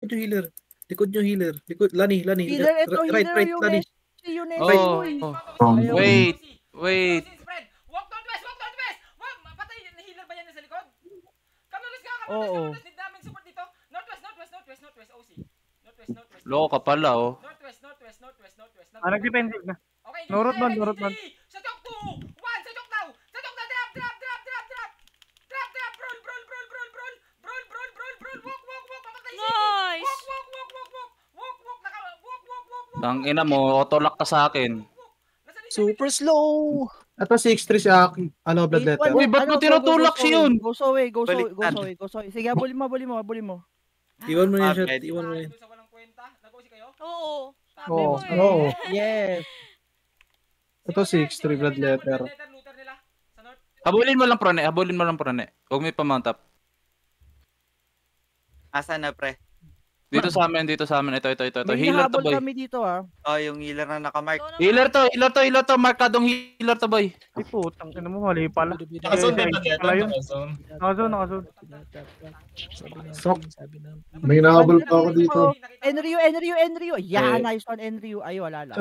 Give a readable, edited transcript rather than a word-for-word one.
Likod yung healer. Likod yung healer. Likod, Lani. Healer, ito, Right, healer yung Lani. yung Oh, boy. wait. Walk northwest. Wag, patay na healer ba yan sa likod? Kamulis ka, Oo. Need namin support dito. Northwest, OC. Northwest. Loko ka pala, oh. Northwest. Nag-defensive na. Okay, Norot man. Sa chok 2, 1, sa chok now. Drop. Brawl. Walk, papatay si Nice! Walk. Ang ina mo, autolock ka sa akin. Super slow. Ito 6-3 si Aki. Blood letter. Uy, ba't mo tinutulak siya yun? Go away. Baliktad. Sige, habulin mo. Iwan mo na yung shot. Bakit? Iwan mo na yun. Sa walang kwenta, nag-OC kayo? Oo. Sabi Oo. mo eh. Oo. Yes. Ito 6-3 blood letter. Looter nila sa north. Habulin mo lang, prone. Huwag may pa-mount up. Asan na, pre? Dito sa amin. Ito. May Healer to, hinahabol boy. kami dito, ah. Oh, yung healer na nakamark. Healer to. Markadong healer to, boy. Ay, putang ina mo, mali pala. Nakazone din ba dito? Pala yun. Nakazone. May nahabol pa ako dito. Enryu. Yan, nice one, Enryu. Ay, wala lang.